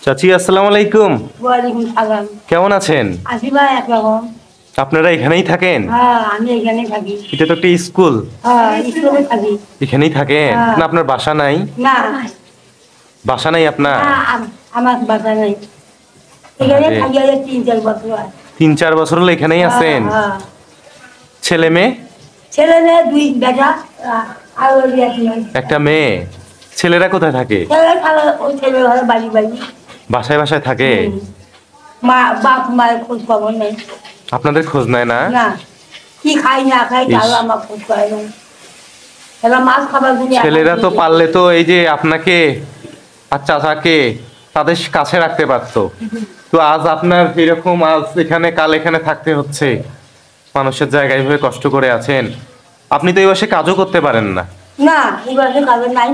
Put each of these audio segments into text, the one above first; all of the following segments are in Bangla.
চাচি আসসালামু আলাইকুম। ওয়ালাইকুম সালাম। কেমন আছেন? আছি ভাই একরকম। আপনারা এখানেই থাকেন? হ্যাঁ, আমি এখানেই থাকি। এটা তো একটা স্কুল। হ্যাঁ, স্কুলে থাকি। এখানেই থাকেন? হ্যাঁ। না আপনার বাসা নাই? না, বাসা নাই আপনার? না, আমার বাসা নেই। এখানে আরে। থাকি আর 3-4 বছর হয়। 3-4 বছর হলো এখানেই আছেন? হ্যাঁ। ছেলে মেয়ে? ছেলে মেয়ে 2 বেটা আর ওই এক মেয়ে। একটা মেয়ে। ছেলেরা কোথায় থাকে? ছেলে থাকা ওই ছেলে ঘরে বাড়ি বাড়ি। বাসায় বাসায় থাকে? মা বাপ মায়ের খোঁজ খবর নেই। আপনাদের খোঁজ নেয় না? না, কি খাই না খাই তাও ইস। আমার খোঁজ করে না। এরা মাছ খাবার জন্য ছেলেরা তো পারলে তো এই যে আপনাকে আর চাচাকে তাদের কাছে রাখতে পারতো। তো আজ আপনার এরকম আজ এখানে কাল এখানে থাকতে হচ্ছে। মানুষের জায়গায় এভাবে কষ্ট করে আছেন। আপনি তো এই বয়সে কাজও করতে পারেন না। না, এই বছর কাজে নাই।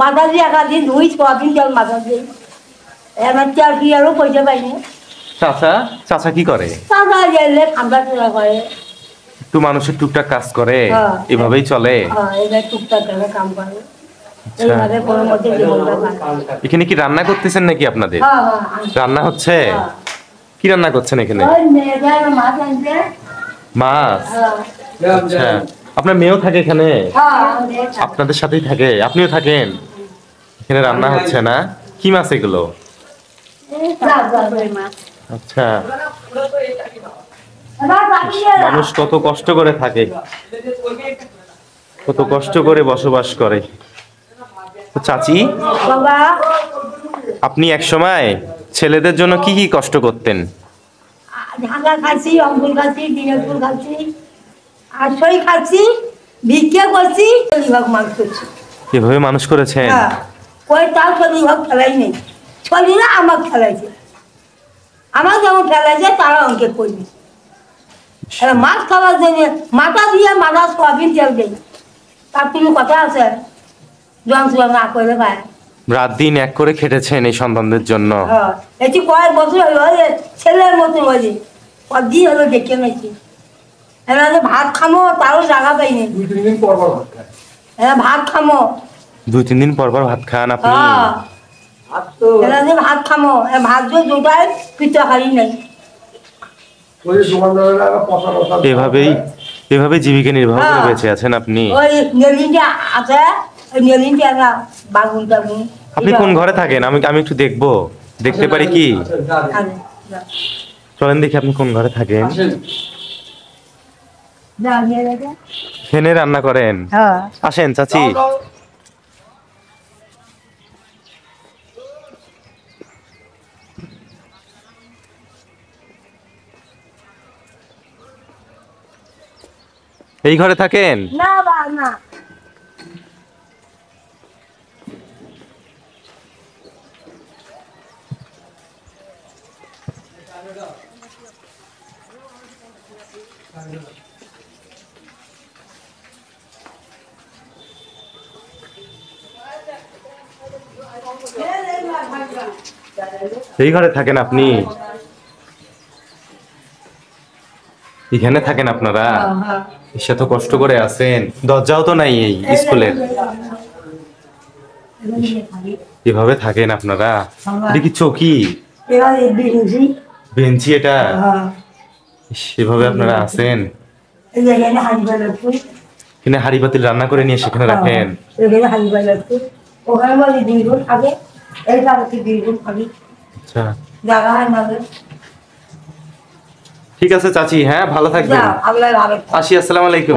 মাথা দিয়ে একাদিন 2-6 দিন তেল মাথা দিয়ে এবার তেল কি আরও পয়সা পাইনি। চাচা চাচা কি করে? চাঁদা গেলে ঠান্ডা চোরা করে। একটু মানুষের টুকটাক কাজ করে, হ্যাঁ। এভাবেই চলে। এবার টুকটাক করে কাম করে। আচ্ছা। এইভাবে কোনো মতে জীবনটা পায়। এখানে কি রান্না করতেছেন নাকি আপনাদের? হ্যাঁ, হ্যাঁ। রান্না হচ্ছে? হ্যাঁ। কি রান্না করছেন এখানে? ওই মেয়েদের মাছ আনছে। মাছ? হ্যাঁ। আচ্ছা। আপনার মেয়েও থাকে এখানে? হ্যাঁ, আপনাদের সাথেই থাকে? আপনিও থাকেন? এখানে রান্না হচ্ছে না? কি মাছ এগুলো? আচ্ছা। মানুষ কত কষ্ট করে থাকে, কত কষ্ট করে বসবাস করে। তো চাচি, বাবা, আপনি এক সময় ছেলেদের জন্য কি কি কষ্ট করতেন? ঢাকা খাচ্ছি, অঙ্কুর খাচ্ছি, দিনাজপুর খাচ্ছি, আর সই খাচ্ছি, ভিক্ষে করছি, শনিভাগ মাছ করছি। এভাবে মানুষ করেছেন? হ্যাঁ, ওই তাও শনিভাগ খেলাই নেই। শনিরা আমার খেলাইছে, আমার যেমন খেলাইছে তারা অঙ্কে করবি। মাছ খাওয়ার জন্য মাথা দিয়ে মাথা সোয়াবিন তেল দেয়। তার কোনো কথা আছে? জম সুয়াম না করে পায়। রাত দিন এক করে খেটেছেন এই সন্তানদের জন্য। হ্যাঁ, এটি কয়েক বছর হলো ছেলের মতো বলি কদিন হলো দেখে নিয়েছি। এরা যে ভাত খামো তারও জায়গা পাইনি। 2-3 দিন পর পর ভাত খায়। এরা ভাত খামো। 2-3 দিন পর পর ভাত খান আপনি? হ্যাঁ, এরা যে ভাত খামো, ভাত যে জোটায় পিঠা খালি নেই। ওই যে দোকানদারেরা পচা পচা এভাবে জীবিকা নির্বাহ করে হ্যাঁ। বেঁচে আছেন আপনি? ওই নেলিনটা আছে, ওই নেলিনটা একটা বাগুন টাগুন। আপনি কোন ঘরে থাকেন? আমি একটু দেখবো, দেখতে পারি কি? চলেন দেখি আপনি কোন ঘরে থাকেন। এখানে রান্না করেন? হ্যাঁ। আসেন চাচি। এই ঘরে থাকেন? না বা না, এই ঘরে থাকেন আপনি? এখানে থাকেন আপনারা? এসে তো কষ্ট করে আছেন, দরজাও তো নাই এই স্কুলের। এভাবে থাকেন আপনারা? এটা কি চৌকি? বেঞ্চি এটা? সেভাবে আপনারা আছেন? এখানে হাড়ি পাতিল রান্না করে নিয়ে সেখানে রাখেন? আচ্ছা, ঠিক আছে চাচি, হ্যাঁ ভালো থাকবেন। আসি, আসসালামু আলাইকুম।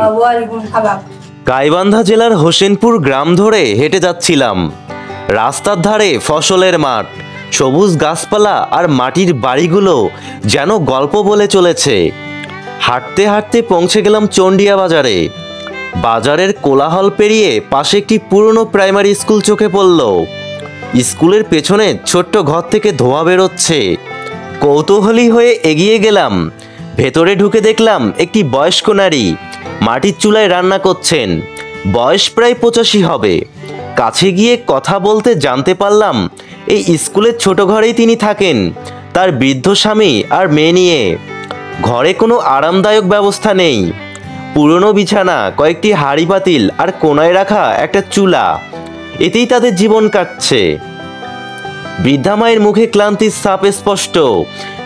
গাইবান্ধা জেলার হোসেনপুর গ্রাম ধরে হেঁটে যাচ্ছিলাম। রাস্তার ধারে ফসলের মাঠ, সবুজ গাছপালা আর মাটির বাড়িগুলো যেন গল্প বলে চলেছে। হাঁটতে হাঁটতে পৌঁছে গেলাম চন্ডিয়া বাজারে। বাজারের কোলাহল পেরিয়ে পাশে একটি পুরনো প্রাইমারি স্কুল চোখে পড়ল। স্কুলের পেছনে ছোট্ট ঘর থেকে ধোঁয়া বেরোচ্ছে। কৌতূহলী হয়ে এগিয়ে গেলাম। ভেতরে ঢুকে দেখলাম একটি বয়স্ক নারী মাটির চুলায় রান্না করছেন। বয়স প্রায় 85 হবে। কাছে গিয়ে কথা বলতে জানতে পারলাম এই স্কুলের ছোট ঘরেই তিনি থাকেন, তার বৃদ্ধ স্বামী আর মেয়ে নিয়ে। ঘরে কোনো আরামদায়ক ব্যবস্থা নেই। পুরনো বিছানা, কয়েকটি হাঁড়ি পাতিল আর কোনায় রাখা একটা চুলা, এতেই তাদের জীবন কাটছে। বৃদ্ধা মায়ের মুখে ক্লান্তির ছাপ স্পষ্ট।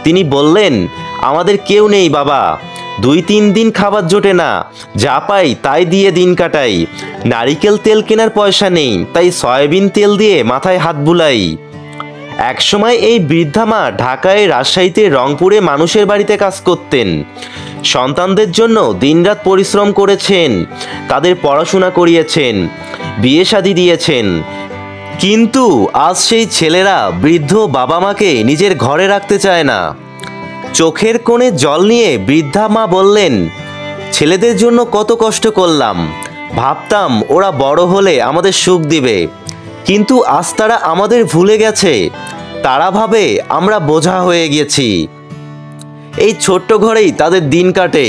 তিনি বললেন, আমাদের কেউ নেই বাবা, 2-3 দিন খাবার জোটে না, যা পাই তাই দিয়ে দিন কাটাই। নারিকেল তেল কেনার পয়সা নেই, তাই সয়াবিন তেল দিয়ে মাথায় হাত বুলাই। একসময় এই বৃদ্ধা মা ঢাকায়, রাজশাহীতে, রংপুরে মানুষের বাড়িতে কাজ করতেন। সন্তানদের জন্য দিনরাত পরিশ্রম করেছেন, তাদের পড়াশোনা করিয়েছেন, বিয়ে শাদী দিয়েছেন। কিন্তু আজ সেই ছেলেরা বৃদ্ধ বাবা মাকে নিজের ঘরে রাখতে চায় না। চোখের কোণে জল নিয়ে বৃদ্ধা মা বললেন, ছেলেদের জন্য কত কষ্ট করলাম, ভাবতাম ওরা বড় হলে আমাদের সুখ দিবে, কিন্তু আজ তারা আমাদের ভুলে গেছে। তারা ভাবে আমরা বোঝা হয়ে গেছি। এই ছোট্ট ঘরেই তাদের দিন কাটে,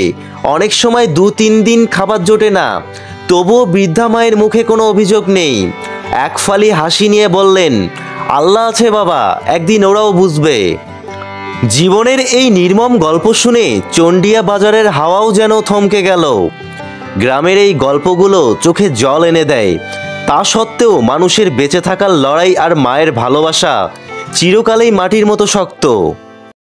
অনেক সময় 2-3 দিন খাবার জোটে না, তবুও বৃদ্ধা মায়ের মুখে কোনো অভিযোগ নেই। এক ফালি হাসি নিয়ে বললেন, আল্লাহ আছে বাবা, একদিন ওরাও বুঝবে। জীবনের এই নির্মম গল্প শুনে চন্ডিয়া বাজারের হাওয়াও যেন থমকে গেল। গ্রামের এই গল্পগুলো চোখে জল এনে দেয়। তা সত্ত্বেও মানুষের বেঁচে থাকার লড়াই আর মায়ের ভালোবাসা চিরকালেই মাটির মতো শক্ত।